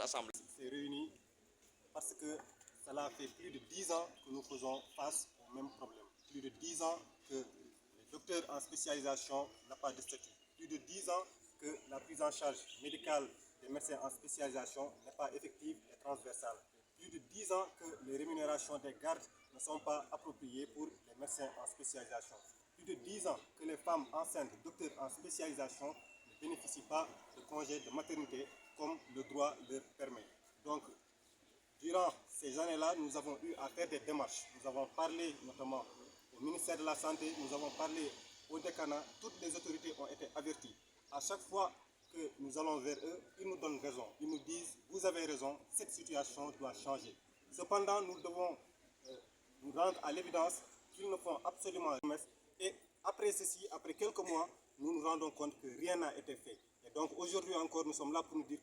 assemblée s'est réunie parce que cela fait plus de 10 ans que nous faisons face au même problème. Plus de 10 ans que le docteur en spécialisation n'a pas de statut. Plus de 10 ans que la prise en charge médicale des médecins en spécialisation n'est pas effective et transversale. Plus de 10 ans que les rémunérations des gardes ne sont pas appropriées pour les médecins en spécialisation. Plus de 10 ans que les femmes enceintes, docteurs en spécialisation, ne bénéficient pas de congés de maternité comme le droit leur permet. Donc, durant ces années-là, nous avons eu à faire des démarches. Nous avons parlé notamment au ministère de la Santé, nous avons parlé au décanat, toutes les autorités ont été averties. À chaque fois que nous allons vers eux, ils nous donnent raison. Ils nous disent, vous avez raison, cette situation doit changer. Cependant, nous devons nous rendre à l'évidence qu'ils ne font absolument rien. Et après ceci, après quelques mois, nous nous rendons compte que rien n'a été fait. Et donc aujourd'hui encore, nous sommes là pour dire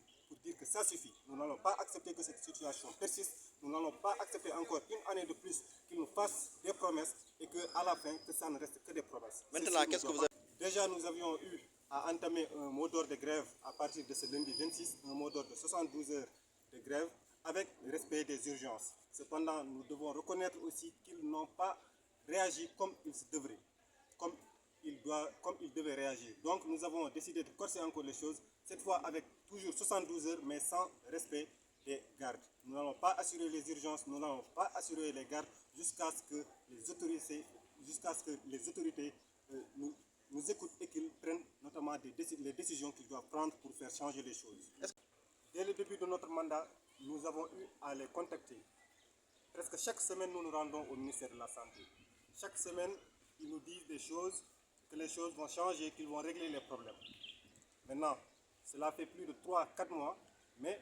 que ça suffit. Nous n'allons pas accepter que cette situation persiste. Nous n'allons pas accepter encore une année de plus qu'ils nous fassent des promesses et qu'à la fin, que ça ne reste que des promesses. Maintenant, qu'est-ce que vous avez... Déjà, nous avions eu à entamer un mot d'ordre de grève à partir de ce lundi 26, un mot d'ordre de 72 heures de grève avec le respect des urgences. Cependant, nous devons reconnaître aussi qu'ils n'ont pas réagi comme ils se devraient, comme ils devaient réagir. Donc nous avons décidé de corser encore les choses, cette fois avec toujours 72 heures, mais sans respect des gardes. Nous n'allons pas assurer les urgences, nous n'allons pas assurer les gardes jusqu'à ce que les autorités nous écoutent et qu'ils prennent notamment les décisions qu'ils doivent prendre pour faire changer les choses. Dès le début de notre mandat, nous avons eu à les contacter. Presque chaque semaine, nous nous rendons au ministère de la Santé. Chaque semaine, ils nous disent des choses, que les choses vont changer, qu'ils vont régler les problèmes. Maintenant, cela fait plus de 3-4 mois, mais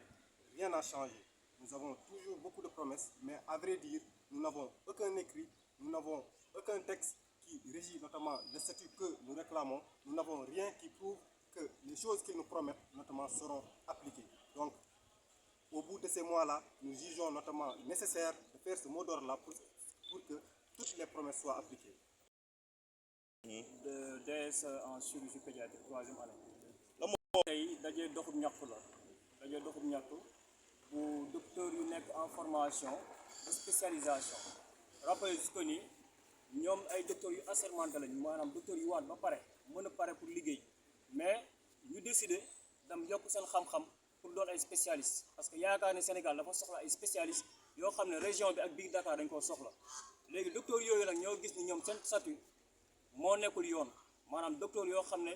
rien n'a changé. Nous avons toujours beaucoup de promesses, mais à vrai dire, nous n'avons aucun écrit, nous n'avons aucun texte qui régit notamment le statut que nous réclamons. Nous n'avons rien qui prouve que les choses qu'ils nous promettent, notamment, seront appliquées. Donc, au bout de ces mois-là, nous jugeons notamment nécessaire de faire ce mot d'ordre-là pour que toutes les promesses soient appliquées. De DS en chirurgie pédiatrique troisième année. tey dajee doxub ñaxtu la dajee doxub ñaxtu bu docteur yu nekk en formation de spécialisation rappelé juste que ni ñoom ay docteurs yu assermenté lañu maanaam docteurs yu waat ba pare mën a pare pour liggéey mais ñu décidé dam yokk seen xam-xam pour doon ay spécialistes parce que yaakaar ne Sénégal dafa soxla ay spécialistes yoo xam ne région bi ak biir Dakar dañ koo soxla léegi docteurs yooyu nag ñoo gis ni ñoom seen statut moo nekkul yoon maanaam docteur yoo xam ne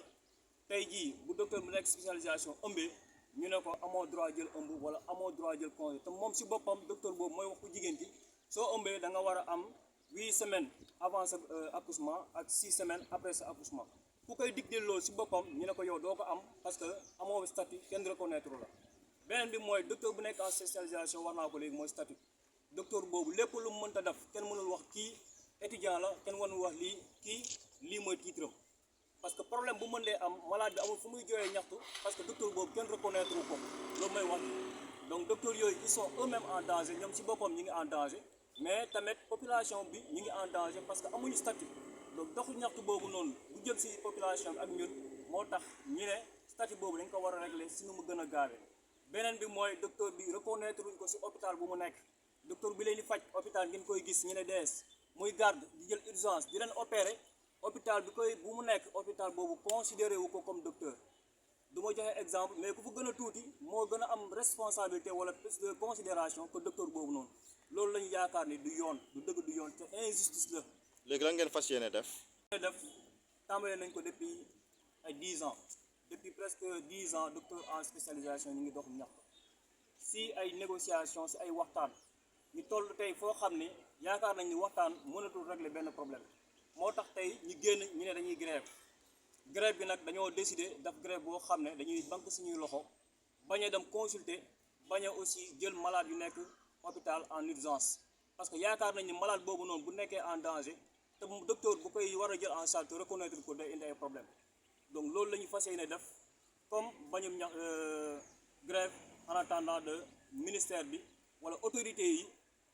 tey jii bu docteur bu nekk spécialisation ëmbee ñu ne ko amoo droit jël ëmb wala amoo droit jël congé te moom si boppam docteur boobu mooy wax ku jigéen ki soo ëmbee da nga war a am 8 semaines avant sa accouchement ak 6 semaines après sa accouchement ku koy digdeel loolu si boppam ñu ne ko yow doo ko am parce que amoo statut kenn reconnaître la beneen bi mooy docteur bu nekk en spécialisation wax naa ko léegi mooy statut docteur boobu lépp lu mu mënta def kenn mënul wax kii étudiant la kenn mënul wax lii mooy titre parce que problème bu mën dee am malade bi amul fu muy jooyee ñaxtu parce que docteur boobu kenn reconnaître ko loolu mooy wax donc docteur yooyu ils sont eux-mêmes en danger ñoom ci boppam ñi ngi en danger mais tamit population bi ñi ngi en danger parce que amuñu statut donc doxu ñaxtu boobu noonu bu jëm ci population bi ak ñun moo tax ñu ne statut boobu dañ ko war a régler si nu mu gën a gaawee beneen bi mooy docteur bi reconnaître luñ ko ci hôpital bu mu nekk docteur bi leen di faj hôpital ngeen koy gis ñu ne DS muy garde di jël urgence di leen opérer hôpital bi koy bu mu nekk hôpital boobu considéré wu ko comme docteur du ma joxe exemple mais ku fa gën a tuuti moo gën a am responsabilité wala plus de considération que docteur boobu noonu loolu lañu yaakaar ni du yoon du dëgg du yoon te injustice la. léegi lan ngeen fas yéene def. tàmbalee nañ ko depuis ay 10 ans depuis presque 10 ans docteur en spécialisation ñu ngi dox ñaxtu si ay négociations si ay waxtaan ñu toll tey foo xam ne yaakaar nañ ni waxtaan mënatul régler benn problème. moo tax tey ñu génn ñu ne dañuy grève bi nag dañoo décider daf grève boo xam ne dañuy banque suñuy loxo bañ a dem consulter bañ a aussi jël malade yu nekk hôpital en urgence parce que yaakaar nañ ni malade boobu noonu bu nekkee en danger te docteur bu koy war a jël en charge te reconnaître ko day indi ay problème donc loolu la ñu fas yéene def comme bañum grève en attendant de ministère bi wala autorité yi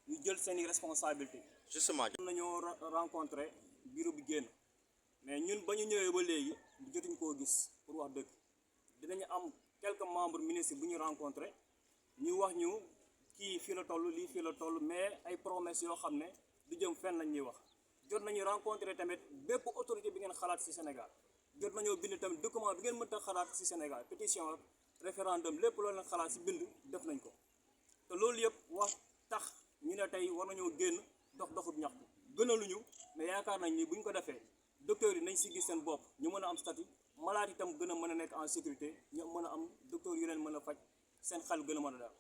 ñu jël seeni responsabilité justement nañoo rencontré bureau bi génn mais ñun ba ñu ñëwee ba léegi jotuñ koo gis pour wax dëgg dinañu am quelques membres ministres bu ñu rencontré ñu wax ñu kii fii la toll lii fii la toll mais ay promesses yoo xam ne du jëm fenn lañ ñuy wax. jot nañu rencontré tamit bépp autorité bi ngeen xalaat ci Sénégal jot nañoo bind tamit document bi ngeen mënta xalaat ci Sénégal pétition référendum lépp loolu leen xalaat ci bind def nañ ko te loolu yëpp wax tax ñu ne tey war nañoo génn doxub ñaxtu gënaluñu mais yaakaar nañ ni bu ñu ko defee docteurs yi nañ ci gis seen bopp ñu mën a am statut malade itam gën a mën a nekk en sécurité ñu mën a am docteurs yu leen mën a faj seen xel gën a mën a daal.